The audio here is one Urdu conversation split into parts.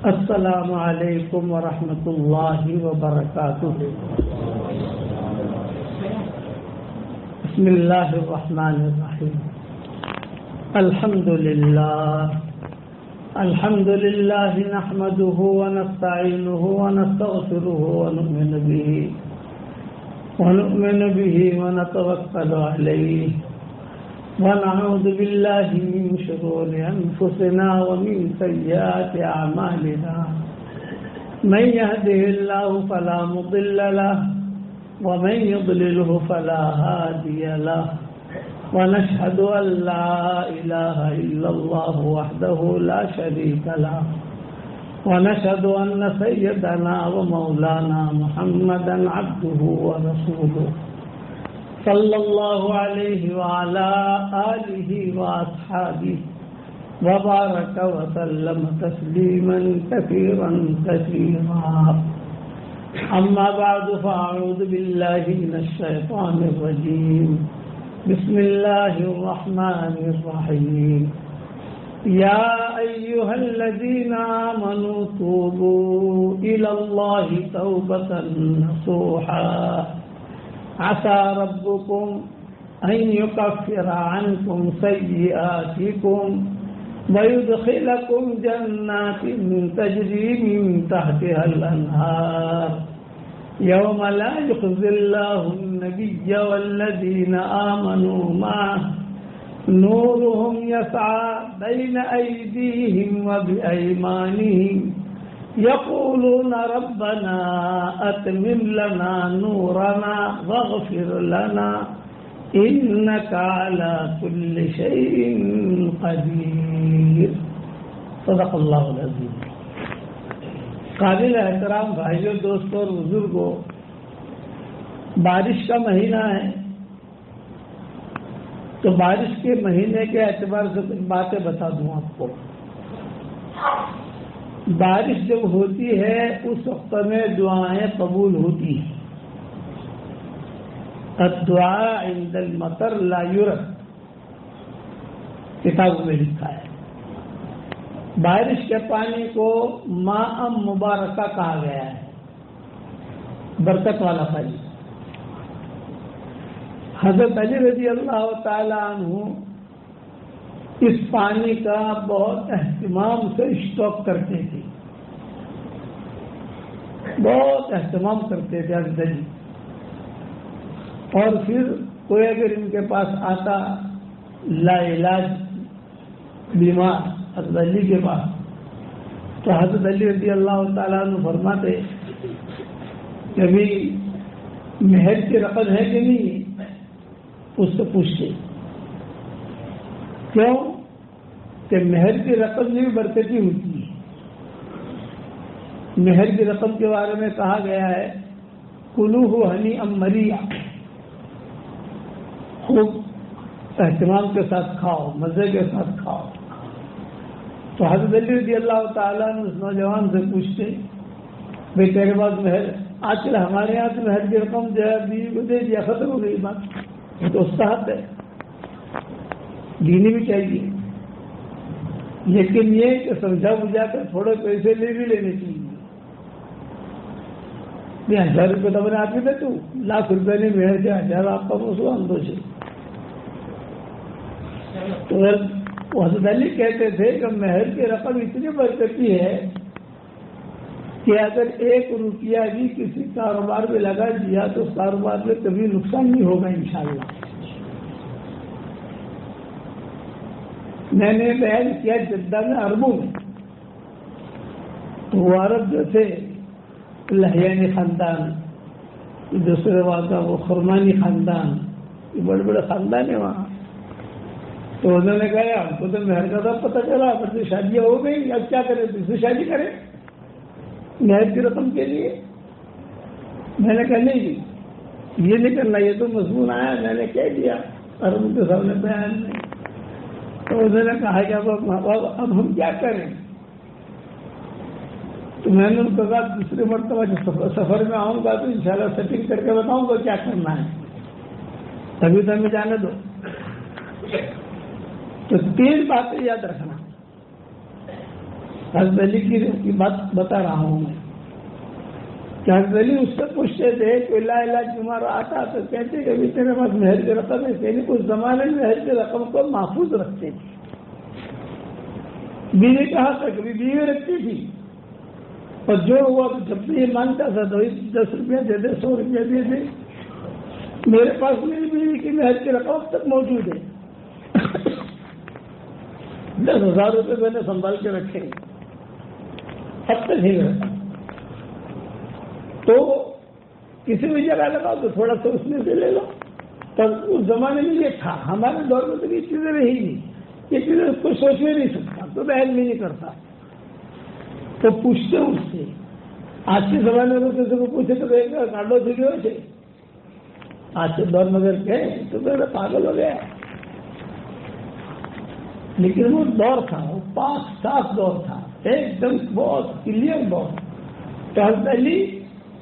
السلام علیکم ورحمۃ اللہ وبرکاتہ۔ بسم اللہ الرحمن الرحیم۔ الحمد للہ نحمده ونستعینه ونستغفره ونؤمن به ونتوکل علیہ ونعوذ باللہ من شرور انفسنا ومن سیئات اعمالنا من يهده الله فلا مضل له ومن يضلله فلا هادي له ونشهد أن لا إله إلا الله وحده لا شريك له ونشهد أن سيدنا ومولانا محمدا عبده ورسوله صلى الله عليه وعلى آله وأصحابه وبارك وسلم تسليما كثيرا كثيرا. أما بعد فأعوذ بالله من الشيطان الرجيم. بسم الله الرحمن الرحيم. يا أيها الذين آمنوا توبوا إلى الله توبة نصوحا عسى ربكم أن يكفر عنكم سيئاتكم ويدخلكم جنات تجري من تحتها الأنهار يوم لا يخزي الله النبي والذين آمنوا معه نورهم يسعى بين أيديهم وبأيمانهم يقولون ربنا أتمم لنا نورنا واغفر لنا إنك على كل شيء قدير. صدق اللہ العظیم. قابل احترام بھائیوں، دوستوں اور بزرگوں، بارش کا مہینہ ہے تو بارش کے مہینے کے اعتبار سے کچھ باتیں بتا دوں آپ کو. بارش جب ہوتی ہے اس وقت میں دعائیں قبول ہوتی ہیں. الدعاء عند المطر لا يرد، کتابوں میں لکھا ہے. بارش کے پانی کو ماء مبارکہ کہا گیا ہے، برکت والا پانی. حضرت علی رضی اللہ تعالی عنہ اس پانی کا بہت اہتمام سے اسٹاک کرتے تھے، بہت اہتمام کرتے تھے حضرت علی. اور پھر کوئی اگر ان کے پاس آتا لا علاج بیمار حضرت علی کے پاس، تو حضرت علی رضی اللہ تعالیٰ عنہ فرماتے کہ ابھی مہر کی رقم ہے کہ نہیں، اس سے پوچھتے. کیوں کہ مہر کی رقم بھی برکتی ہوتی ہے. مہر کی رقم کے بارے میں کہا گیا ہے کلوہ ہنیئا مریئا، خوب اہتمام کے ساتھ کھاؤ، مزے کے ساتھ کھاؤ. تو حضرت علی رضی اللہ تعالیٰ نے اس نوجوان سے پوچھتے بھائی تیرے پاس مہر، آج کل ہمارے یہاں سے مہر کی رقم جو ہے بیوی کو دے دیا، ختم ہو گئی بات. یہ تو استحاد ہے، دینی بھی چاہیے، لیکن یہ کہ سمجھا بجھا کر تھوڑے پیسے لے بھی لینے چاہیے. 1000 روپے تو بنے آپ ہی دے، تو لاکھ روپے نہیں مہر کے 1000 آپ کا موسو ہم دو سے. تو حضرت علی کہتے تھے کہ مہر کی رقم اتنی برکتی ہے کہ اگر 1 روپیہ بھی کسی کاروبار میں لگا دیا تو اس کاروبار میں کبھی نقصان نہیں ہوگا انشاءاللہ. میں نے بیان کیا جدہ میں عربوں میں، تو وہ عرب جو تھے لہیانی خاندان، دوسرے بات کا وہ خرمانی خاندان، یہ بڑے بڑے خاندان ہیں وہاں. تو انہوں نے کہا ہم کو تو مہر کا تھا پتہ چلا، پھر سے شادیاں ہو گئی، اب کیا کریں، دوسری شادی کریں مہر کی رقم کے لیے. میں نے کہا نہیں جی یہ نہیں کرنا، یہ تو مضمون آیا، میں نے کہہ دیا عرب کے سامنے بیان نہیں. تو انہوں نے کہا کہ اب ہم کیا کریں. تو میں نے ان کو کہا دوسری مرتبہ جب سفر میں آؤں گا تو انشاءاللہ سیٹنگ کر کے بتاؤں گا کیا کرنا ہے، تبھی تو ہمیں جانے دو. تو 3 باتیں یاد رکھنا. حضرت علی کی بات بتا رہا ہوں میں کہ حضرت علی اس سے پوچھتے تھے کہ لا الہ تمہارا آتا تو کہتے کہ ابھی تیرے پاس مہر کی رقم ہے، یعنی اس زمانے میں مہر کی رقم کو محفوظ رکھتے تھے. بیوی کہا تک بھی بیوی رکھتی تھی، اور جو ہوا جب بھی یہ مانگتا تھا تو 10 روپیہ دے دے، 100 روپیہ دے دے. میرے پاس میری بیوی کی مہر کی رقم اب تک موجود ہے. 10,000 روپے میں نے سنبھال کے رکھے، اب تک نہیں رکھا. تو کسی بھی جگہ لگاؤ تو تھوڑا سا اس میں سے لے لو. پر اس زمانے میں یہ تھا، ہمارے دور میں تو یہ چیزیں رہی نہیں، یہ چیزیں کوئی سوچ بھی نہیں سکتا، تو بہن بھی نہیں کرتا. تو پوچھتے اس سے. آج کے زمانے میں کسی کو پوچھے تو کاٹو تھے کہ ویسے آج کے دور میں اگر کہے تو میرا پاگل ہو گیا. لیکن وہ دور تھا، وہ پاک صاف دور تھا، ایک دم بہت کلیئر دور. تو حضرت علی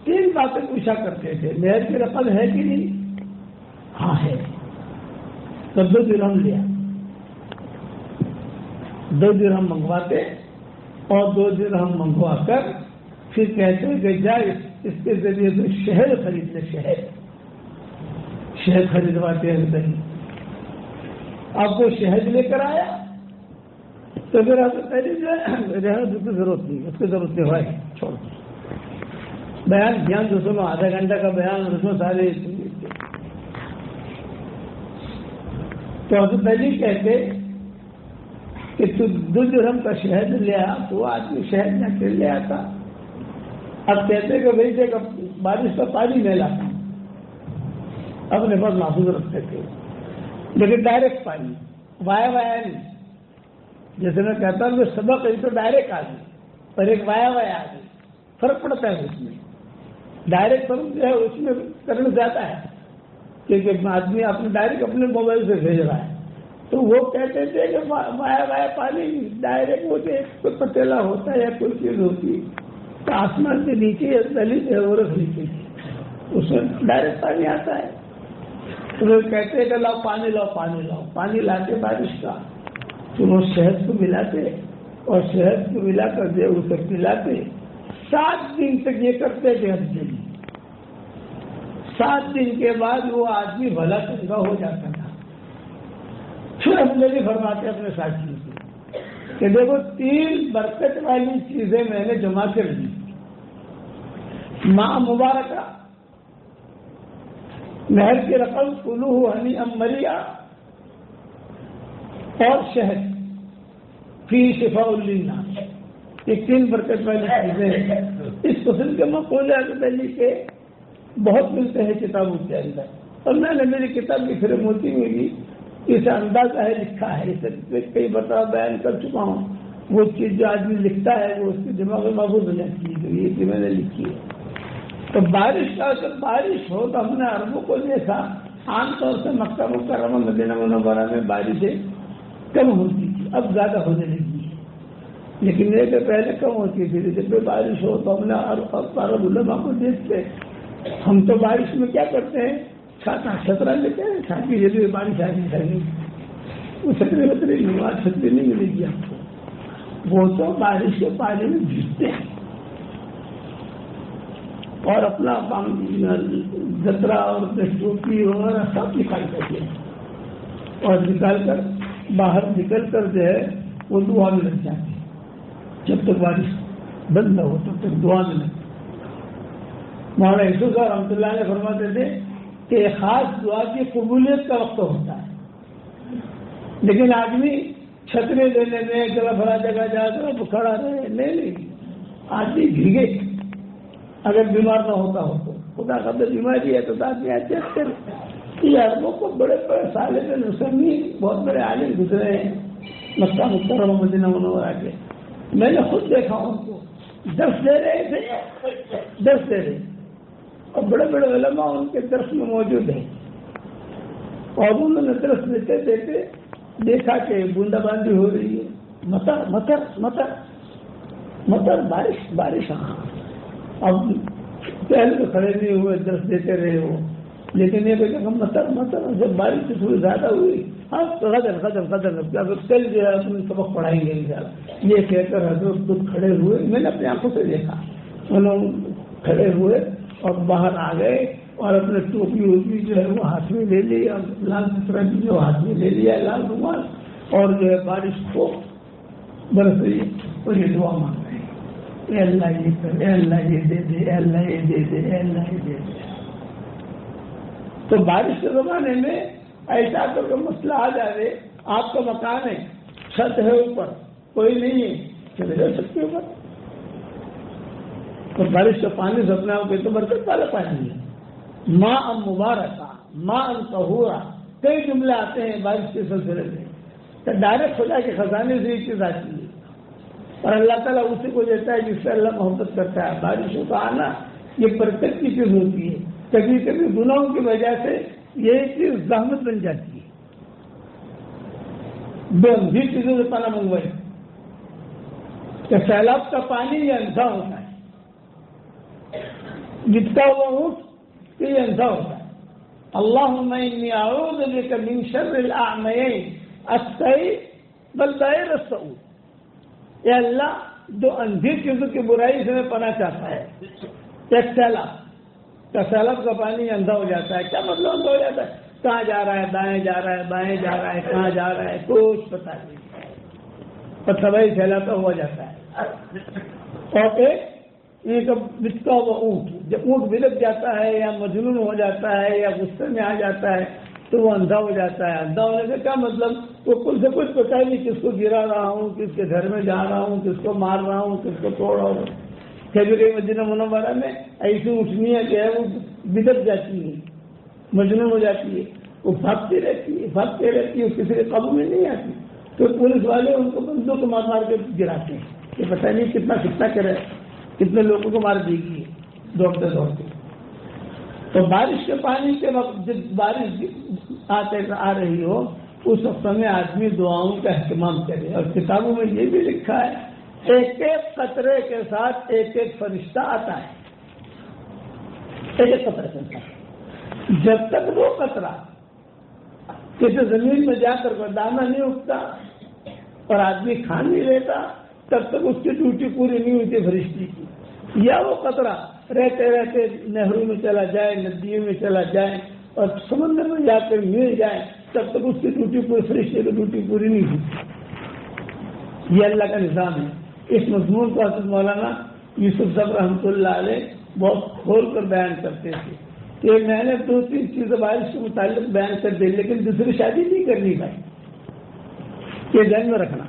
3 باتیں پوچھا کرتے تھے. مہر کی رقم ہے کہ نہیں؟ ہاں ہے. تو 2 درہم لیا، 2 درہم منگواتے اور 2 درہم منگوا کر پھر کہتے ہیں کہ جائے اس کے ذریعے تو شہد خرید لے. شہد خریدواتے ہیں نہیں. اب وہ شہد لے کر آیا تو پھر آپ پہلے جو ہے اس کی ضرورت نہیں، اس کی ضرورت نہیں ہوئے چھوڑ. بیان دھیان سے سنو، آدھا گھنٹہ کا بیان، اس میں سارے. تو حضرت علی کہتے کہ تو 2 درہم کا شہد لیا، تو وہ آدمی شہد نہ کے لے آتا. اب کہتے کہ بھائی دیکھ بارش کا پانی میں لاتا ہوں، اپنے پاس محفوظ رکھتے تھے. لیکن ڈائریکٹ پانی وایا نہیں. جیسے میں کہتا ہوں کہ سبق ایک تو ڈائریکٹ آ گئی اور ایک وایا آ گئی، فرق پڑتا ہے اس میں. ڈائریکٹ فرق جو ہے اس میں کرنٹ زیادہ ہے، کیونکہ آدمی اپنے ڈائریکٹ اپنے موبائل سے بھیج رہا ہے. تو وہ کہتے تھے کہ وایا پانی ڈائریکٹ وہ کوئی پتیلا ہوتا ہے یا کوئی چیز ہوتی ہے تو آسمان کے نیچے دلی سے وہ رکھ لیتی ہے، اس میں ڈائریکٹ پانی آتا ہے. تو وہ کہتے کہ لاؤ پانی لاؤ، پانی لاؤ. پانی لاتے بارش کا، تو وہ شہد کو ملاتے اور شہد کو ملا کر دے اسے پلاتے. 7 دن تک یہ کرتے تھے. 7 دن کے بعد وہ آدمی بھلا چنگا ہو جاتا تھا. پھر اپنے بھی فرماتے اپنے ساتھیوں سے کہ دیکھو 3 برکت والی چیزیں میں نے جمع کر دی. ماں مبارکہ، مہر کی رقم، کلو ہنی مریا، اور شہد فی شفاء للناس. یہ 3 برکت والی چیزیں اس قسم کے مقولے حضرت علی کے بہت ملتے ہیں کتابوں کے اندر. اور میں نے میری کتاب کی فرم ہوتی ہوئی اسے اندازہ ہے لکھا ہے، اسے کئی مرتبہ بیان کر چکا ہوں. وہ چیز جو آدمی لکھتا ہے وہ اس کے دماغ میں محفوظ ہو جاتی ہے، یہ کہ میں نے لکھی ہے. تو بارش کا اگر بارش ہو تو ہم نے عربوں کو دیکھا عام طور سے مکہ مکرمہ مدینہ منورہ میں بارشیں کم ہوتی تھی، اب زیادہ ہونے لگی ہے. لیکن یہ کہ پہلے کم ہوتی تھی. جب بھی بارش ہو تو ہم نے عرب علماء کو دیکھتے. ہم تو بارش میں کیا کرتے ہیں، چھترا لیتے ہیں، چھاتی جلدی بارش آ نہیں. وہ چھتری وتری چھتری نہیں ملے گی آپ کو. وہ تو بارش کے پانی میں بھیجتے ہیں اور اپنا جترا اور ٹوپی وغیرہ سب نکال کرتے ہیں اور نکال کر باہر نکل کر جو ہے وہ دعا میں لگ جاتے ہیں. جب تک بارش بند نہ ہو تب تک دعا میں لگتے. مولانا یوسف صاحب رحمۃ اللہ علیہ فرماتے تھے کہ خاص دعا کی قبولیت کا وقت ہوتا ہے. لیکن آدمی چھتری لینے میں جگہ بھرا جگہ جا کر کھڑا رہے نہیں. آدمی بھیگے اگر بیمار نہ ہوتا ہو تو. خدا کا بیماری ہے تو آدمی اچھے کرے. یہ عربوں کو بڑے بڑے سالے نسمی بہت بڑے عالم گزرے ہیں مکہ مکرمہ مدینہ منورہ کے. میں نے خود دیکھا ان کو 10 دے رہے تھے، 10 دے رہے اور بڑے بڑے علماء ان کے درس میں موجود ہیں. اور انہوں نے درس دیتے دیتے دیکھا کہ بوندا باندی ہو رہی ہے. مطر مطر مطر مطر بارش بارش. ہاں اب پہلے تو کھڑے نہیں ہوئے، درس دیتے رہے ہو. لیکن یہ کہ مطر مطر جب بارش تھوڑی زیادہ ہوئی، ہاں قدر قدر قدر کل جو ہے اپنے سبق پڑھائیں گے انشاءاللہ. یہ کہہ کر حضرت خود کھڑے ہوئے، میں نے اپنی آنکھوں سے دیکھا، انہوں کھڑے ہوئے اور باہر آ گئے اور اپنے ٹوپی ووپی جو ہے وہ ہاتھ میں لے لی اور لال سترہ بھی جو ہاتھ میں لے لیا لال رومال، اور جو ہے بارش کو برس رہی ہے اور یہ دعا مانگ رہے ہیں، اے اللہ یہ کر، اے اللہ یہ دے دے، اے اللہ یہ دے دے، اے اللہ یہ دے دے۔ تو بارش کے زمانے میں ایسا کر مسئلہ آ جائے، آپ کا مکان ہے، چھت ہے اوپر، کوئی نہیں ہے، چلے جا سکتے اوپر، تو بارش کا پانی سے اپنے آپ کو تو برکت والا پانی ہے۔ ماں مبارکہ، ماں طہورا، کئی جملے آتے ہیں بارش کے سلسلے میں، تو ڈائریکٹ خدا کے خزانے سے یہ چیز آتی ہے، اور اللہ تعالیٰ اسی کو دیتا ہے جس سے اللہ محبت کرتا ہے۔ بارشوں کا آنا یہ برکت کی چیز ہوتی ہے، کبھی کبھی گناہوں کی وجہ سے یہ چیز زحمت بن جاتی ہے، بے اندھی چیزوں سے پناہ منگوائی کہ سیلاب کا پانی یہ اندھا ہوتا ہے، جتتا ہوا اونٹ کہ یہ اندھا ہوتا ہے۔ اللہم انی اعوذ بک من شر الاعمیین السیء والبئر السعود، اے اللہ جو اندھی چیزوں کی برائی سے میں پناہ چاہتا ہے۔ ایک سیلاب کا پانی اندھا ہو جاتا ہے، کیا مطلب اندھا ہو جاتا ہے؟ کہاں جا رہا ہے، دائیں جا رہا ہے، بائیں جا رہا ہے، کہاں جا رہا ہے کچھ پتہ نہیں، اور تباہی پھیلاتا ہوا جاتا ہے۔ اور ایک بچتا ہوا اونٹ، جب اونٹ بلک جاتا ہے یا مجنون ہو جاتا ہے یا غصے میں آ جاتا ہے تو وہ اندھا ہو جاتا ہے۔ اندھا ہونے سے کیا مطلب؟ وہ کل سے کچھ پتہ ہی نہیں، کس کو گرا رہا ہوں، کس کے گھر میں جا رہا ہوں، کس کو مار رہا ہوں، کس کو توڑ رہا ہوں۔ کبھی مدینہ منورہ میں ایسی اونٹنیاں جو ہے وہ بلک جاتی ہیں، مجنون ہو جاتی ہے، وہ بھاگتی رہتی ہے، کسی کے قابو میں نہیں آتی، تو پولیس والے ان کو بندوں کو مار مار کے گراتے ہیں کہ پتہ نہیں کتنا کرے، کتنے لوگوں کو مار دے گی دوڑتے دوڑتے۔ تو بارش کے پانی کے وقت جب بارش آ رہی ہو اس وقت میں آدمی دعاؤں کا اہتمام کرے، اور کتابوں میں یہ بھی لکھا ہے ایک ایک قطرے کے ساتھ ایک ایک فرشتہ آتا ہے، ایک ایک قطرے کے ساتھ، جب تک وہ قطرہ کسی زمین میں جا کر دانہ نہیں اگتا اور آدمی کھا نہیں لیتا تب تک اس کی ڈیوٹی پوری نہیں ہوتی فرشتے کی، یا وہ قطرہ رہتے رہتے نہروں میں چلا جائے، ندیوں میں چلا جائے اور سمندر میں جا کر مل جائے تب تک اس کی ڈیوٹی پوری، فرشتے کی ڈیوٹی پوری نہیں ہوتی۔ یہ اللہ کا نظام ہے۔ اس مضمون کو حضرت مولانا یوسف صاحب رحمۃ اللہ علیہ بہت کھول کر بیان کرتے تھے کہ میں نے 2-3 چیزیں بارش کے متعلق بیان کر دی لیکن دوسری شادی نہیں کرنی بھائی، یہ ذہن میں رکھنا۔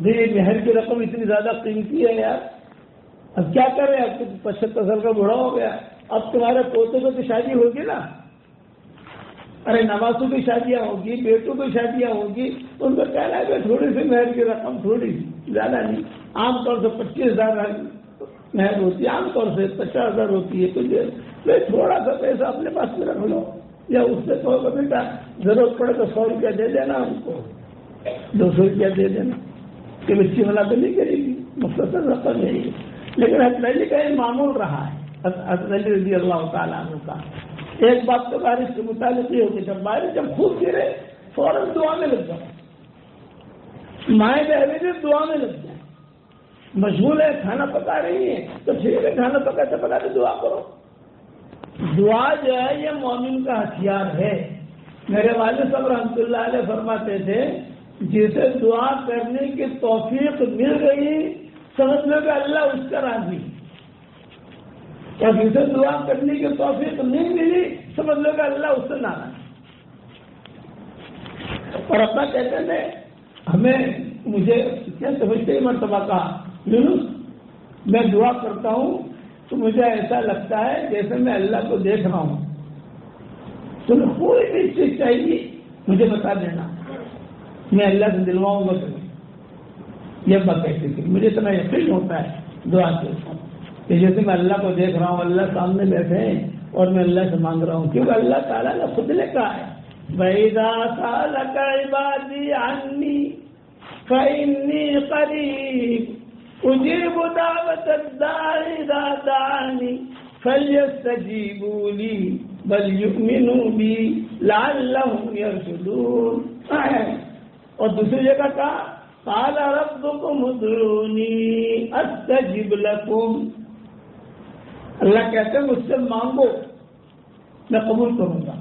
مہر کی رقم اتنی زیادہ قیمتی ہے یار، اب کیا کر رہے ہیں؟ اب تو 75 سال کا بوڑھا ہو گیا، اب تمہارے پوتوں کو تو شادی ہوگی نا، ارے نوازوں کی شادیاں ہوگی، بیٹوں کی شادیاں ہوگی، ان کو کہنا ہے کہ تھوڑی سی مہر کی رقم، تھوڑی سی، زیادہ نہیں، عام طور سے 25,000 مہر ہوتی ہے، عام طور سے 50,000 ہوتی ہے، تو تھوڑا سا پیسہ اپنے پاس میں رکھ لو، یا اس سے کہو کہ بیٹا ضرورت پڑے تو 100 روپیہ دے دینا ان کو، 200 روپیہ دے دینا، کہ بچی منع تو نہیں کرے گی، مختصر رقم نہیں ہے۔ لیکن حضرت علی کا یہ معمول رہا ہے، حضرت علی رضی اللہ تعالیٰ عنہ کا۔ ایک بات تو بارش کے متعلق یہ ہوتی ہے، جب خوب گرے فوراً دعا میں لگ جاؤ، مائیں بہنیں بھی دعا میں لگ جائیں، مشغول ہے کھانا پکا رہی ہیں تو ٹھیک ہے، کھانا پکاتے پکاتے دعا کرو۔ دعا جو ہے یہ مومن کا ہتھیار ہے۔ میرے والد صاحب رحمۃ اللہ علیہ فرماتے تھے جسے دعا کرنے کی توفیق مل گئی سمجھ لو کہ اللہ اس کا راضی، اور جسے دعا کرنے کی توفیق نہیں ملی سمجھ لو کہ اللہ اس سے ناراض۔ اور اپنا کہتے تھے مجھے کیا سمجھتے ہی مرتبہ کہا یونس میں دعا کرتا ہوں تو مجھے ایسا لگتا ہے جیسے میں اللہ کو دیکھ رہا ہوں، تمہیں کوئی بھی چیز چاہیے مجھے بتا دینا، میں اللہ سے دلواؤں گا تمہیں۔ یہ بات کہتے تھے مجھے اتنا یقین ہوتا ہے دعا کے کہ جیسے میں اللہ کو دیکھ رہا ہوں، اللہ سامنے بیٹھے ہیں اور میں اللہ سے مانگ رہا ہوں، کیونکہ اللہ تعالیٰ نے خود نے کہا ہے وَإِذَا سَأَلَكَ عِبَادِي عَنِّي فَإِنِّي قَرِيبٌ أُجِيبُ دَعْوَةَ الدَّاعِ إِذَا دَعَانِ فَلْيَسْتَجِيبُوا لِي وَلْيُؤْمِنُوا بِي لَعَلَّهُمْ يَرْشُدُونَ۔ اور دوسری جگہ کہا قال ربكم ادعوني استجب لكم. اللہ کہتے ہیں مجھ سے مانگو میں قبول کروں گا.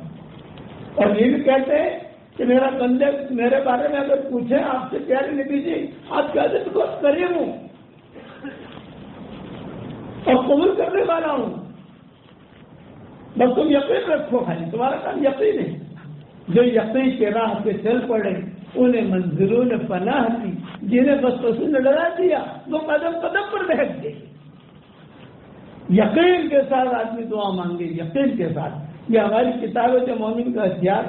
اور یہ بھی کہتے ہیں کہ میرا بندے میرے بارے میں اگر پوچھیں آپ سے پیارے نبی جی آپ کہتے ہیں بہت کریم ہوں اور قبول کرنے والا ہوں, بس تم یقین رکھو, خالی تمہارا کام یقین ہے. جو یقین کے راہ پہ چل پڑے انہیں منزلوں نے پناہ دی, جنہیں بس نے ڈرا دیا وہ قدم قدم پر بہت گئے. یقین کے ساتھ آدمی دعا مانگے, یقین کے ساتھ. یہ ہماری کتابیں مومن کا ہتھیار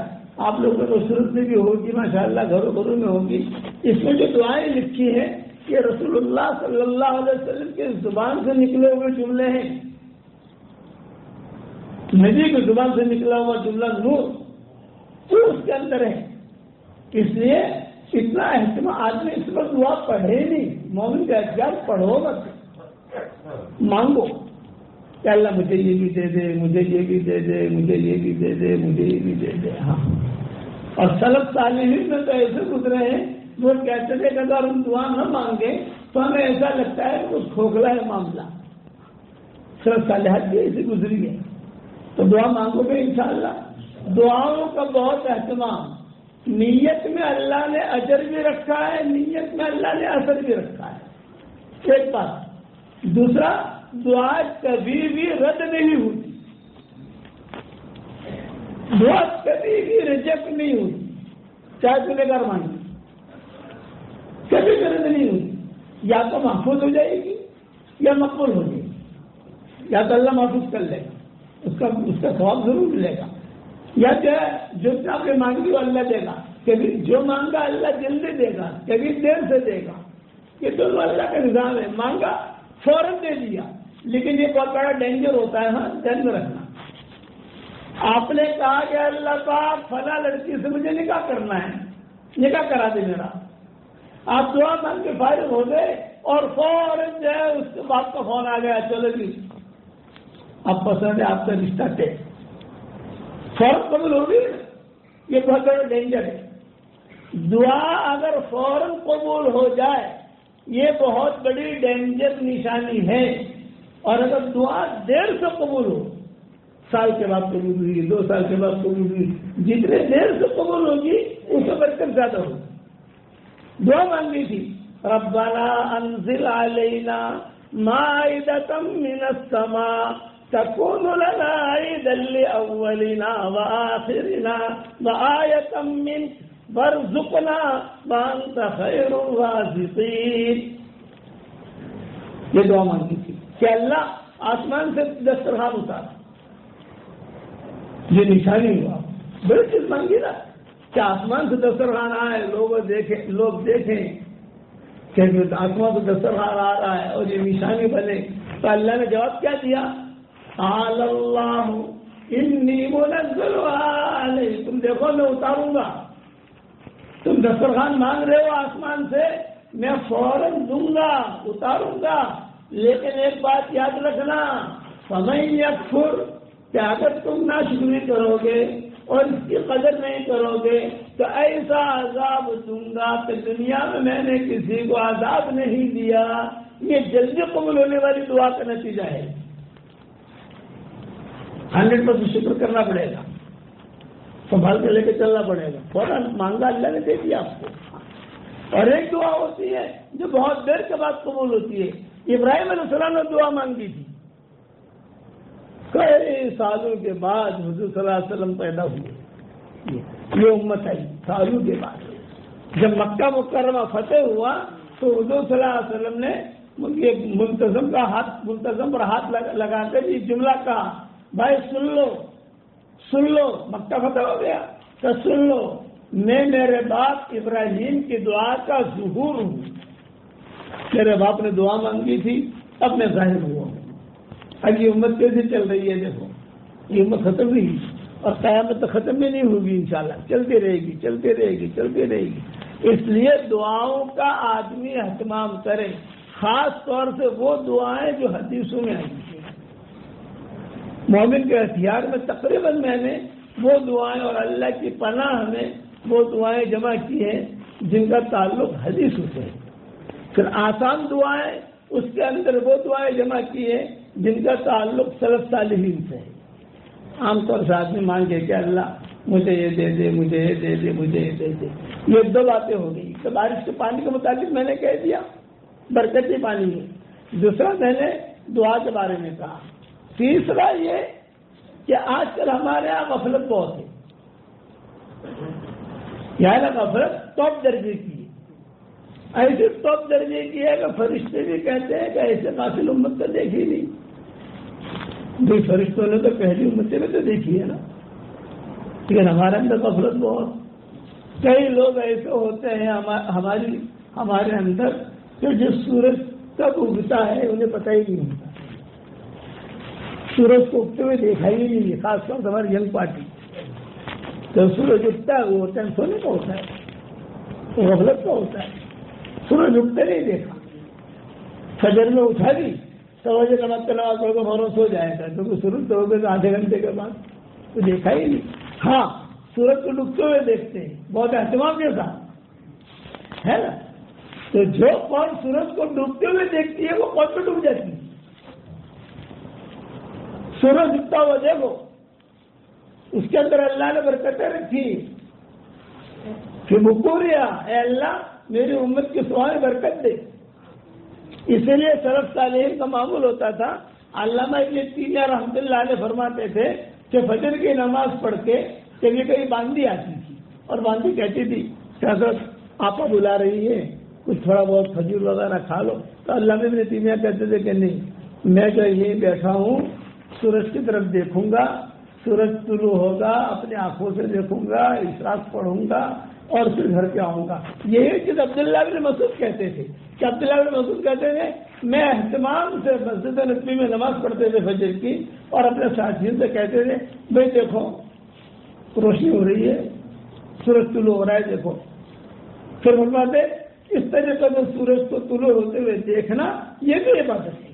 آپ لوگوں کو صورت میں بھی ہوگی ماشاءاللہ, گھروں گھروں میں ہوگی. اس میں جو دعائیں لکھی ہیں یہ رسول اللہ صلی اللہ علیہ وسلم کے زبان سے نکلے ہوئے جملے ہیں. نبی کی زبان سے نکلا ہوا جملہ نور تو اس کے اندر ہے. اس لیے اتنا اہتمام آدمی اس وقت دعا پڑھے نہیں. مومن کا احتیاط پڑھو مت, مانگو کہ اللہ مجھے یہ بھی دے دے, مجھے یہ بھی دے دے, مجھے یہ بھی دے دے, مجھے یہ بھی دے دے. ہاں, اور سلف صالحین میں تو ایسے گزرے ہیں وہ کہتے تھے کہ اگر ہم دعا نہ مانگے تو ہمیں ایسا لگتا ہے کہ کچھ کھوکھلا ہے معاملہ. سلف صالحات بھی ایسے گزری ہے. تو دعا مانگو گے انشاءاللہ. دعاؤں کا بہت اہتمام. نیت میں اللہ نے اجر بھی رکھا ہے, نیت میں اللہ نے اثر بھی رکھا ہے. ایک بات. دوسرا, دعا کبھی بھی رد نہیں ہوتی, دعا کبھی بھی ریجیکٹ نہیں ہوتی, چاہے تم نے کر مانگی, کبھی بھی رد نہیں ہوتی. یا تو محفوظ ہو جائے گی یا مقبول ہو جائے گی. یا تو اللہ محفوظ کر لے گا, اس کا ثواب ضرور ملے گا, یا جو آپ نے مانگی وہ اللہ دے گا. کبھی جو مانگا اللہ جلدی دے گا, کبھی دیر سے دے گا. یہ دونوں اللہ کا نظام ہے. مانگا فوراً دے دیا, لیکن یہ بہت بڑا ڈینجر ہوتا ہے. ہاں, دھیان میں رکھنا. آپ نے کہا کہ اللہ پاک فلاں لڑکی سے مجھے نکاح کرنا ہے, نکاح کرا دے میرا. آپ دعا مانگ کے فارغ ہو گئے اور فوراً جو ہے اس کے باپ کا فون آ گیا, چلو جی آپ پسند ہے, آپ کا رشتہ طے. فوراً قبول ہوگی. یہ بہت بڑا ڈینجر ہے. دعا اگر فوراً قبول ہو جائے یہ بہت بڑی ڈینجر نشانی ہے. اور اگر دعا دیر سے قبول ہو, سال کے بعد قبول ہوئی, 2 سال کے بعد قبول ہوئی, جتنے دیر سے قبول ہوگی اس سے برکت زیادہ ہوگی. دعا مانگی تھی ربنا انزل علینا مائدۃ من السماء تكون لنا عيدا لأولنا وآخرنا وآية منك وارزقنا وأنت خير الرازقين. یہ دعا مانگی تھی کہ اللہ آسمان سے دسترخوان اتارا. یہ نشانی ہوا. بڑی چیز مانگی نا کہ آسمان سے دسترخوان آئے, لوگ دیکھیں کہ آسمان سے دسترخوان آ رہا ہے اور یہ نشانی بنے. تو اللہ نے جواب کیا دیا, قال اللہ انی منزلها علیکم. دیکھو میں اتاروں گا. تم دسترخوان مانگ رہے ہو آسمان سے, میں فوراً دوں گا, اتاروں گا. لیکن ایک بات یاد رکھنا, فمن یکفر, کہ اگر تم ناشکری کرو گے اور اس کی قدر نہیں کرو گے تو ایسا عذاب دوں گا کہ دنیا میں نے کسی کو عذاب نہیں دیا. یہ جلدی قبول ہونے والی دعا کا نتیجہ ہے. 100% شکر کرنا پڑے گا, سنبھال کے لے کے چلنا پڑے گا. فوراً مانگا اللہ نے دے دیا آپ کو. اور ایک دعا ہوتی ہے جو بہت دیر کے بعد قبول ہوتی ہے. ابراہیم علیہ السلام نے دعا مانگی تھی, کئی سالوں کے بعد حضور صلی اللہ علیہ وسلم پیدا ہوئے. یہ امت ہے سالوں کے بعد. جب مکہ مکرمہ فتح ہوا تو حضور صلی اللہ علیہ وسلم نے منتظم پر ہاتھ لگا کر یہ جملہ کہا, بھائی سن لو, مکہ فتح ہو گیا تو سن لو, میں میرے باپ ابراہیم کی دعا کا ظہور ہوں. میرے باپ نے دعا مانگی تھی, اب میں ظاہر ہوا ہوں. اب یہ امت کیسے چل رہی ہے, دیکھو یہ امت ختم نہیں اور قیامت تو ختم بھی نہیں ہوگی انشاءاللہ, چلتی رہے گی, چلتی رہے گی, چلتی رہے گی. اس لیے دعاؤں کا آدمی اہتمام کرے, خاص طور سے وہ دعائیں جو حدیثوں میں آئی ہیں. مومن کے ہتھیار میں تقریباً میں نے وہ دعائیں اور اللہ کی پناہ میں وہ دعائیں جمع کی ہیں جن کا تعلق حدیث سے ہے. پھر آسان دعائیں، اس کے اندر وہ دعائیں جمع کی ہیں جن کا تعلق سلف صالحین سے ہے. عام طور سے آدمی مانگے کہ اللہ مجھے یہ دے دے، مجھے یہ دے دے، مجھے یہ دے دے. یہ دو باتیں ہو گئی. تو بارش کے پانی کے متعلق میں نے کہہ دیا برکتی پانی میں. دوسرا میں نے دعا کے بارے میں کہا. تیسرا یہ کہ آج کل ہمارے یہاں غفلت بہت ہے. یہاں غفلت ٹاپ درجے کی ہے. ایسے ٹاپ درجے کی ہے کہ فرشتے بھی کہتے ہیں کہ ایسے قافل امت تو دیکھی نہیں. دو فرشتوں نے تو پہلی امتیں میں تو دیکھی ہے نا، لیکن ہمارے اندر غفلت بہت. کئی لوگ ایسے ہوتے ہیں ہمارے اندر کہ جو سورج کب اگتا ہے انہیں پتہ ہی نہیں ہوتا. سورج کو اگتے ہوئے دیکھا ہی نہیں ہے، خاص طور سے ہماری ینگ پارٹی. جب سورج اگتا ہے وہ ہوتا ہے سونے کا ہوتا ہے، غفلت کا ہوتا ہے. سورج اگتے نہیں دیکھا، فجر میں اٹھا دی، سوجے نماز کا نماز پڑھ کے فوراً سو جائے گا کیونکہ سورج تو ہوگا آدھے گھنٹے کے بعد. تو دیکھا ہی نہیں. ہاں سورج کو ڈوبتے ہوئے دیکھتے ہیں بہت اہتمام کے ساتھ، ہے نا. تو جو قوم سورج کو ڈوبتے ہوئے دیکھتی ہے وہ قوم پہ ڈوب جاتی ہے. سورج ڈوبتا ہوا دیکھو، اس کے اندر اللہ نے برکتیں رکھی کہ بکوریا اے اللہ میری امت کی سوائے برکت دے. اسی لیے سلف صالحین کا معمول ہوتا تھا. علامہ ابن تیمیہ رحمۃ اللہ علیہ فرماتے تھے کہ فجر کی نماز پڑھ کے کبھی کبھی باندھی آتی تھی اور باندھی کہتی تھی کہ حضرت آپا بلا رہی ہے، کچھ تھوڑا بہت کھجور وغیرہ کھا لو. تو علامہ ابن تیمیہ کہتے تھے کہ نہیں، میں جو یہ بیٹھا ہوں سورج کی طرف دیکھوں گا، سورج طلوع ہوگا اپنے آنکھوں سے دیکھوں گا، اشراق پڑھوں گا اور پھر گھر پہ آؤں گا. یہی چیز عبداللہ بن مسعود کہتے تھے کہ عبداللہ بن مسعود کہتے تھے میں اہتمام سے مسجد نبوی میں نماز پڑھتے تھے فجر کی اور اپنے ساتھیوں سے کہتے تھے بھائی دیکھو روشنی ہو رہی ہے، سورج طلوع ہو رہا ہے دیکھو. پھر فرماتے اس طریقے سے سورج کو طلوع ہوتے ہوئے دیکھنا یہ بھی عبادت ہے.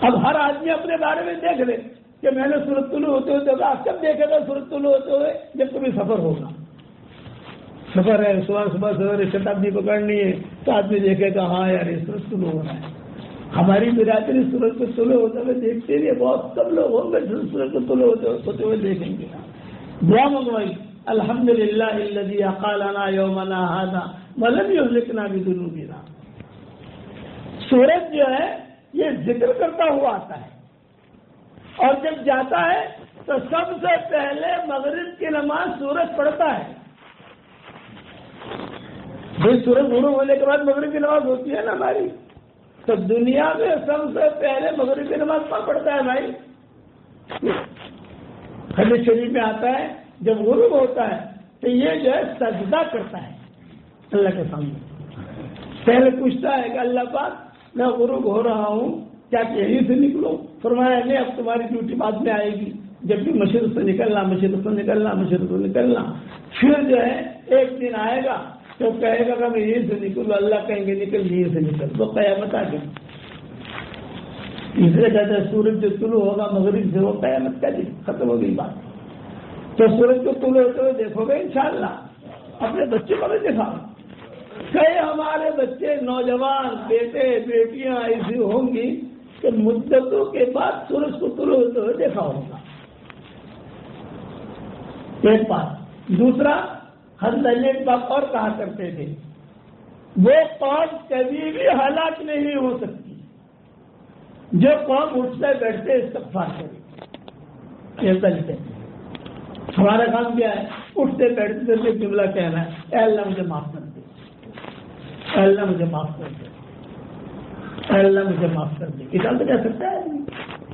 اب ہر آدمی اپنے بارے میں دیکھ لے کہ میں نے سورج طلوع ہوتے ہوئے دیکھا. آپ کب دیکھے گا سورج طلوع ہوتے ہوئے؟ جب کبھی سفر ہوگا. سفر ہے، صبح سویرے شتابدی پکڑنی ہے تو آدمی دیکھے گا ہاں یار یہ سورج طلوع ہو رہا ہے. ہماری برادری سورج کو طلوع ہوتے ہوئے دیکھتے ہیں. بہت کم لوگ ہوں گے سورج کو طلوع ہوتے ہوئے دیکھیں گے. دعا منگوائی الحمدللہ الذی اقالنا یومنا ھذا ولم یہلکنا بذنوبنا. سورج جو ہے یہ ذکر کرتا ہوا آتا ہے اور جب جاتا ہے تو سب سے پہلے مغرب کی نماز سورج پڑھتا ہے. بھائی سورج غروب ہونے کے بعد مغرب کی نماز ہوتی ہے نا ہماری، تو دنیا میں سب سے پہلے مغرب کی نماز کون پڑھتا ہے بھائی؟ حدیث شریف میں آتا ہے جب غروب ہوتا ہے تو یہ جو ہے سجدہ کرتا ہے اللہ کے سامنے. پہلے پوچھتا ہے کہ اللہ پاک میں غروب ہو رہا ہوں کیا یہیں سے نکلوں؟ فرمایا نہیں، اب تمہاری ڈیوٹی بعد میں آئے گی. جب بھی مشرق سے نکلنا، مشرق سے نکلنا، مشرق سے نکلنا. پھر جو ہے ایک دن آئے گا تو کہے گا کہ میں یہیں سے نکلوں، اللہ کہیں گے نکل یہیں سے نکل. تو قیامت آ گئی. اس لیے کہتے ہیں سورج جو طلوع ہوگا مغرب سے وہ قیامت کا دن ختم ہو گئی بات. تو سورج کو طلوع ہوتے ہوئے دیکھو گے انشاءاللہ. اپنے بچے کو بھی دکھاؤ. کئی ہمارے بچے نوجوان بیٹے بیٹیاں ایسی ہوں گی کہ مدتوں کے بعد سورج کو طلوع ہوتے ہوئے دیکھا ہوگا. ایک بات. دوسرا حضرت علی پاک اور کہا کرتے تھے وہ قوم کبھی بھی ہلاک نہیں ہو سکتی جو قوم اٹھتے بیٹھتے استغفار کرے. ہمارا کام کیا ہے؟ اٹھتے بیٹھتے سے جملہ کہنا ہے اے اللہ مجھے معاف کر دے، اے اللہ مجھے معاف کر دے، اے اللہ مجھے معاف کر دے. کتاب تو کہہ سکتا ہے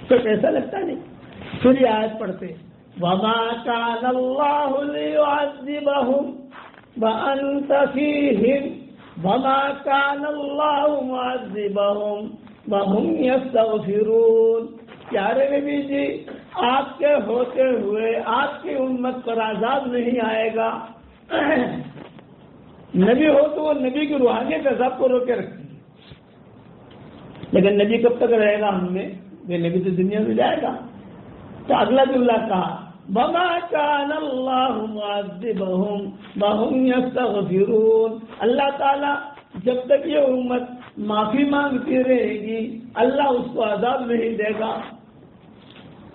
تو ایسا لگتا نہیں. پھر یہ آیت پڑھتے وَمَا كَانَ اللَّهُ لِيُعَذِّبَهُمْ وَأَنْتَ فِيهِمْ وَمَا كَانَ اللَّهُ مُعَذِّبَهُمْ وَهُمْ يَسْتَغْفِرُونَ. پیارے نبی جی آپ کے ہوتے ہوئے آپ کی امت پر عذاب نہیں آئے گا. نبی ہو تو وہ نبی کی روحانیت عذاب کو روکے رکھتی ہے، لیکن نبی کب تک رہے گا ہم میں؟ یہ نبی تو دنیا میں جائے گا. تو اگلا جملہ کہا وما كان اللہ معذبہم وہم یستغفرون، اللہ تعالیٰ جب تک یہ امت معافی مانگتی رہے گی اللہ اس کو عذاب نہیں دے گا۔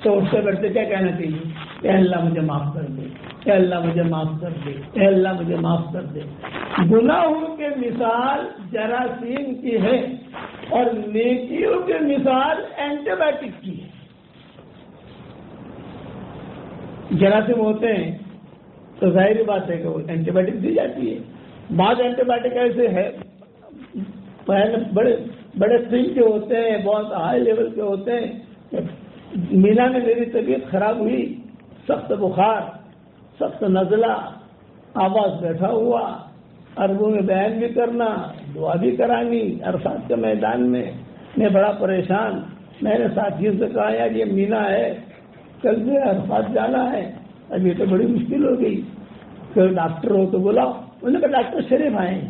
تو اس سے بڑھتے کیا کہنا چاہیے؟ اے اللہ مجھے معاف کر دے، اے اللہ مجھے معاف کر دے، اے اللہ مجھے معاف کر دے۔ گناہوں کے مثال جراثیم کی ہے اور نیکیوں کے مثال اینٹی بایوٹک کی ہے۔ جراثیم ہوتے ہیں تو ظاہری بات ہے کہ وہ اینٹی بایوٹک دی جاتی ہے۔ بعض اینٹی بایوٹک ایسے ہے بڑے بڑے اسٹریم کے ہوتے ہیں، بہت ہائی لیول کے ہوتے ہیں۔ مینا میں میری طبیعت خراب ہوئی، سخت بخار، سخت نزلہ، آواز بیٹھا ہوا، عربوں میں بیان بھی کرنا، دعا بھی کرانی عرفات کے میدان میں بڑا پریشان۔ میں نے ساتھیوں سے کہا یار یہ مینا ہے، کل سے عرفات جانا ہے، اب یہ تو بڑی مشکل ہو گئی، کوئی ڈاکٹر ہو تو بلاؤ۔ انہوں نے کہا ڈاکٹر شریف آئے ہیں۔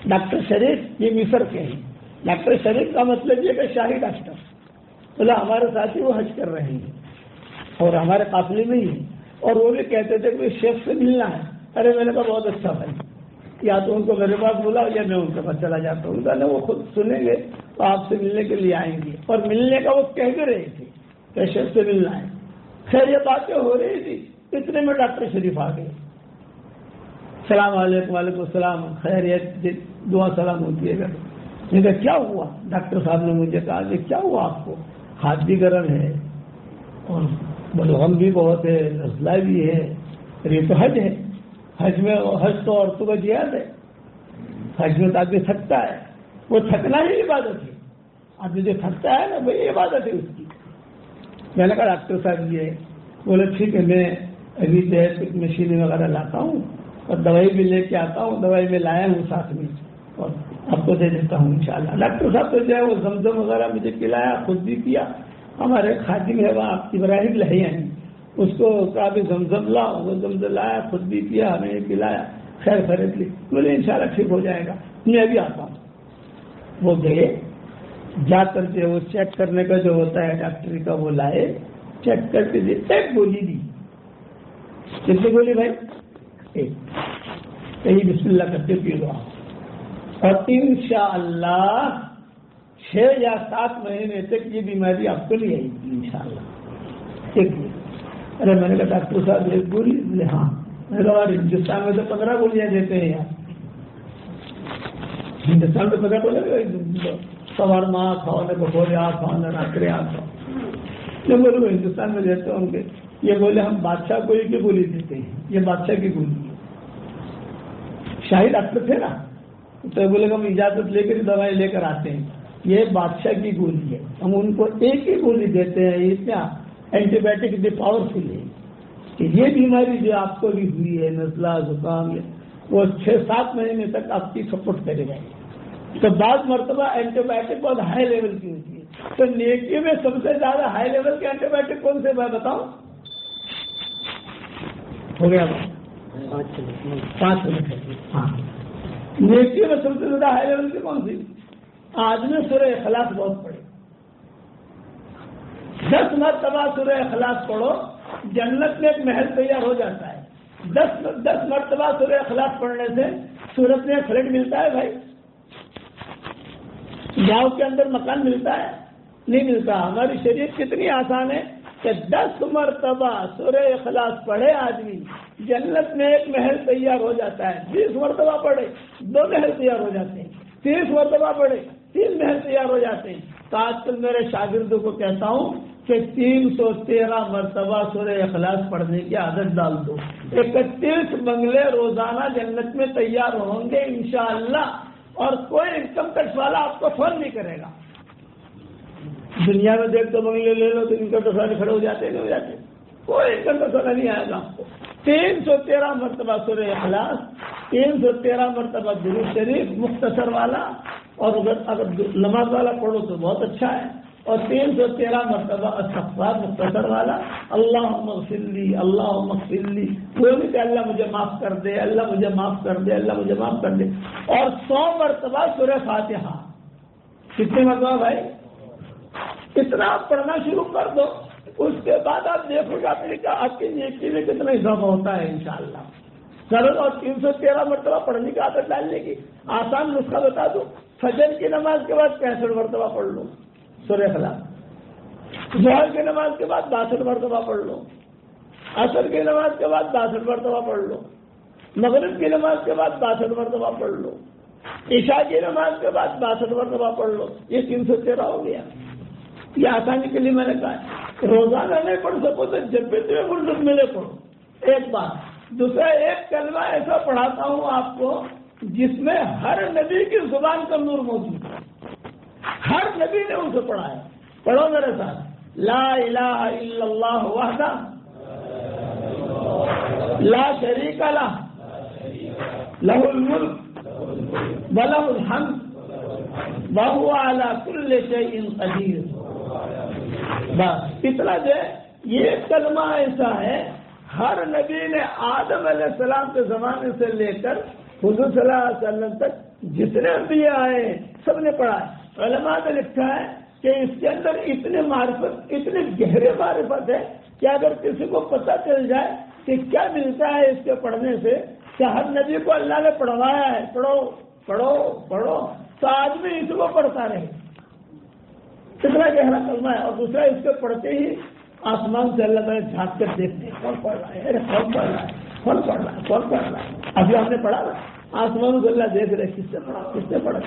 ڈاکٹر شریف یہ مصر کے ہیں۔ ڈاکٹر شریف کا مطلب یہ کہ شاہی ڈاکٹر۔ بولا ہمارے ساتھی وہ حج کر رہے ہیں اور ہمارے قافلے میں ہی ہیں، اور وہ بھی کہتے تھے کہ شیخ سے ملنا ہے۔ ارے میں نے کہا بہت اچھا بھائی، یا تو ان کو میرے پاس بلاؤ یا میں ان کے پاس چلا جاتا ہوں۔ کہا وہ خود سنیں گے تو آپ سے ملنے کے لیے آئیں گے، اور ملنے کا وہ کہہ بھی رہے تھے کہ شیخ سے ملنا ہے۔ خیر یہ باتیں ہو رہی تھی، اتنے میں ڈاکٹر شریف آ گئے۔ السلام علیکم۔ وعلیکم السلام، خیریت، دعا سلام ہوتی ہے۔ میں کہا کیا ہوا؟ ڈاکٹر صاحب نے مجھے کہا کہ کیا ہوا آپ کو؟ ہاتھ بھی گرم ہے اور بلغم بھی بہت ہے، نزلہ بھی ہے، یہ تو حج ہے، حج تو عورتوں کا جہاد ہے، حج میں تو آدمی تھکتا ہے، وہ تھکنا ہی عبادت ہے، آدمی جو تھکتا ہے نا وہی عبادت ہے اس کی۔ میں نے کہا ڈاکٹر صاحب یہ بولے ٹھیک ہے، میں ابھی جو ہے مشین وغیرہ لاتا ہوں اور دوائی بھی لے کے آتا ہوں، دوائی میں لایا ہوں ساتھ میں اور آپ کو دے دیتا ہوں انشاءاللہ۔ ڈاکٹر صاحب تو جو ہے وہ زمزم وغیرہ مجھے پلایا، خود بھی کیا۔ ہمارے خادم ہے وہاں ابراہیم لہیانی، اس کو کہا بھی زمزم لاؤ، وہ زمزم لایا، خود بھی پیا، ہمیں بھی پلایا، خیر خیریت لی۔ بولے انشاءاللہ ٹھیک ہو جائے گا، میں بھی آتا ہوں۔ وہ گئے، جا کر کے وہ چیک کرنے کا جو ہوتا ہے ڈاکٹری کا وہ لائے، چیک کر کے ایک گولی دی۔ کتنی گولی بھائی؟ ایک۔ کہیں بسم اللہ کرتے پی لو اور انشاءاللہ 6 یا 7 مہینے تک یہ بیماری آپ کو نہیں آئے گی انشاءاللہ۔ ایک گولی۔ ارے میں نے کہا ڈاکٹر صاحب ایک گولی؟ ہاں۔ میں نے کہا ہندوستان میں تو 15 گولیاں دیتے ہیں یار، ہندوستان میں 15 گولیاں، سورما کھاؤ نہ پکوڑے آ کھاؤ نہ راکڑے آ کھاؤ۔ جو بولے ہندوستان میں دیتے ہوں گے، یہ بولے ہم بادشاہ کو کی گولی دیتے ہیں، یہ بادشاہ کی گولی ہے۔ شاہی ڈاکٹر تھے نا تو بولے کہ ہم اجازت لے کر دوائی لے کر آتے ہیں، یہ بادشاہ کی گولی ہے، ہم ان کو ایک ہی گولی دیتے ہیں، یہ کیا اینٹی بایوٹک بھی پاورفل ہے کہ یہ بیماری جو آپ کو بھی ہوئی ہے نزلہ زکام وہ 6-7 مہینے تک آپ کی سپورٹ کرے گا۔ تو بعض مرتبہ اینٹی بایوٹک بہت ہائی لیول کی ہوتی ہے، تو نیکی میں سب سے زیادہ ہائی لیول کے اینٹی بایوٹک کون سے میں بتاؤں؟ ہو گیا 5 منٹ ہے۔ ہاں، نیکی میں سب سے زیادہ ہائی لیول کی کون سی؟ آدمی سورہ اخلاص بہت پڑھے، 10 مرتبہ سورہ اخلاص پڑھو، جنت میں ایک محل تیار ہو جاتا ہے۔ 10 مرتبہ سورہ اخلاص پڑھنے سے سورت میں فلیٹ ملتا ہے بھائی، گاؤں کے اندر مکان ملتا ہے؟ نہیں ملتا۔ ہماری شریعت کتنی آسان ہے کہ 10 مرتبہ سورہ اخلاص پڑھے آدمی، جنت میں ایک محل تیار ہو جاتا ہے۔ 20 مرتبہ پڑھے 2 محل تیار ہو جاتے ہیں، 30 مرتبہ پڑھے 3 محل تیار ہو جاتے ہیں۔ تو آج کل میرے شاگردوں کو کہتا ہوں کہ 313 مرتبہ سورہ اخلاص پڑھنے کی عادت ڈال دو، 31 بنگلے روزانہ جنت میں تیار ہوں گے انشاءاللہ، اور کوئی انکم ٹیکس والا آپ کو فون نہیں کرے گا۔ دنیا میں دیکھ تو بنگلے لے لو تو انکم ٹیکس والے کھڑے ہو جاتے نہیں ہو جاتے، کوئی انکم ٹیکس والا نہیں آئے گا آپ کو۔ 313 مرتبہ سورہ اخلاص، 313 مرتبہ درود شریف مختصر والا، اور اگر نماز والا پڑھو تو بہت اچھا ہے، اور 313 مرتبہ استغفار مختصر والا، اللہم اغفر لی اللہم اغفر لی، وہ بھی کہ اللہ مجھے معاف کر دے، اللہ مجھے معاف کر دے، اللہ مجھے معاف کر دے، اور 100 مرتبہ سورہ فاتحہ۔ کتنے مرتبہ بھائی؟ اتنا آپ پڑھنا شروع کر دو، اس کے بعد آپ دیکھو گے آپ کی نیکی میں کتنا اضافہ ہوتا ہے انشاءاللہ. سر اور 313 مرتبہ پڑھنے کی عادت ڈالنے کی آسان نسخہ بتا دو. فجر کی نماز کے بعد 65 مرتبہ پڑھ لو سورہ اخلاص. ظہر کی نماز کے بعد 62 مرتبہ پڑھ لو. عصر کی نماز کے بعد 62 مرتبہ پڑھ لو. مغرب کی نماز کے بعد 62 مرتبہ پڑھ لو. عشاء کی نماز کے بعد 62 مرتبہ پڑھ لو. یہ 313 ہو گیا. یہ آسانی کے لیے میں نے کہا روزانہ نہیں پڑھ سکو تو جب بھی تمہیں فرصت ملے پڑھو. ایک بات. دوسرا ایک کلمہ ایسا پڑھاتا ہوں آپ کو جس میں ہر نبی کی زبان کا نور موجود ہے. ہر نبی نے ان سے پڑھا ہے. پڑھو میرے ساتھ. لا الہ الا اللہ وحدہ لا شریک لہ لہ الملک ولہ الحمد وہو علی کل شیء قدیر. بس اتنا جو یہ کلمہ ایسا ہے ہر نبی نے آدم علیہ السلام کے زمانے سے لے کر حضور صلی اللہ علیہ وسلم تک جتنے انبیاء آئے سب نے پڑھا ہے. علماء نے لکھا ہے کہ اس کے اندر اتنے معرفت اتنے گہرے معرفت ہے کہ اگر کسی کو پتہ چل جائے کہ کیا ملتا ہے اس کے پڑھنے سے کہ ہر نبی کو اللہ نے پڑھوایا ہے پڑھو پڑھو پڑھو تو آدمی اس کو پڑھتا رہے. کتنا گہرا کلمہ ہے. اور دوسرا اس کے پڑھتے ہی آسمان سے اللہ تعالیٰ جھانک کر دیکھتے ہیں کون پڑھ رہا ہے. ارے کون پڑھ رہا ہے کون پڑھ رہا ہے کون پڑھ رہا ہے. ابھی ہم نے پڑھا نا آسمان سے اللہ دیکھ رہے کس سے پڑھا کس نے پڑھا.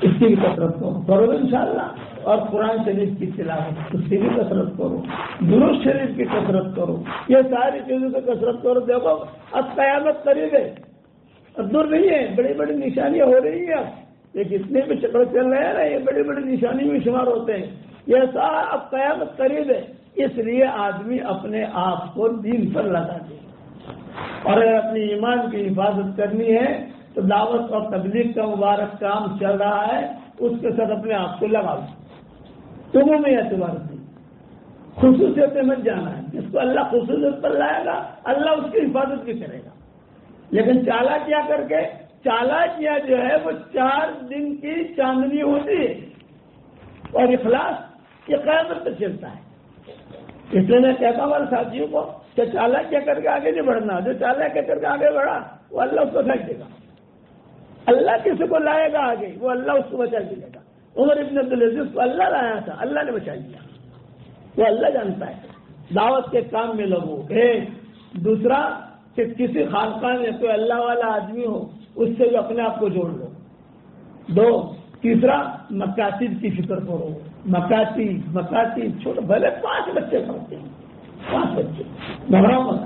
اس کی بھی کثرت کرو انشاءاللہ. اور قرآن شریف کی تلاوت اس کی بھی کثرت کرو. درود شریف کی کثرت کرو. یہ ساری چیزوں کی کثرت کرو. دیکھو اب قیامت قریب ہے. اب دور نہیں ہے. بڑی بڑی نشانیاں ہو رہی ہیں. اب یہ کتنے بھی چکر چل رہے ہیں نا یہ بڑی بڑی نشانی میں شمار ہوتے ہیں. یہ سارا اب قیامت قریب ہے. اس لیے آدمی اپنے آپ کو دین پر لگا دے. اور اگر اپنی ایمان کی حفاظت کرنی ہے تو دعوت اور تبلیغ کا مبارک کام چل رہا ہے اس کے ساتھ اپنے آپ کو لگا دو. تمہیں میں اعتبار سے خصوصیت میں جانا ہے. جس کو اللہ خصوصیت پر لائے گا اللہ اس کی حفاظت بھی کرے گا. لیکن چالاکیاں کر کے چالاکیاں جو ہے وہ 4 دن کی چاندنی ہوتی ہے اور اخلاص یہ قیامت تک چلتا ہے. اس لیے میں کہتا ہوں ہمارے ساتھیوں کو کہ چالاکیاں کر کے آگے نہیں بڑھنا. جو چالاکیاں کر کے آگے بڑھا وہ اللہ اس کو پھینک دے گا. اللہ کسی کو لائے گا آگے وہ اللہ اس کو بچا دے گا. عمر ابن عبدالعزیز کو اللہ لایا تھا اللہ نے بچا دیا. وہ اللہ جانتا ہے. دعوت کے کام میں لگو. ایک دوسرا کہ کسی خانقاہ میں کوئی اللہ والا آدمی ہو اس سے بھی اپنے آپ کو جوڑ لو. 2 تیسرا مکاتب کی فکر کرو. مکاتب چھوٹے بھلے 5 بچے پڑھتے ہیں 5 بچے گھبراؤ مت.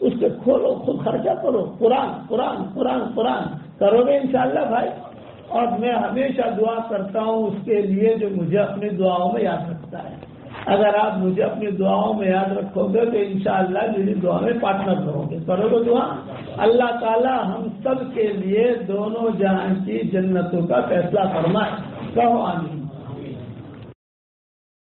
اس سے کھولو خود خرچہ کرو. قرآن قرآن قرآن قرآن کرو گے انشاءاللہ بھائی. اور میں ہمیشہ دعا کرتا ہوں اس کے لیے جو مجھے اپنی دعاؤں میں یاد رکھتا ہے. اگر آپ مجھے اپنی دعاؤں میں یاد رکھو گے تو انشاءاللہ میری دعا میں پارٹنر کرو گے. کرو گے دعا. اللہ تعالی ہم سب کے لیے دونوں جہان کی جنتوں کا فیصلہ فرمائے. کہو آمین.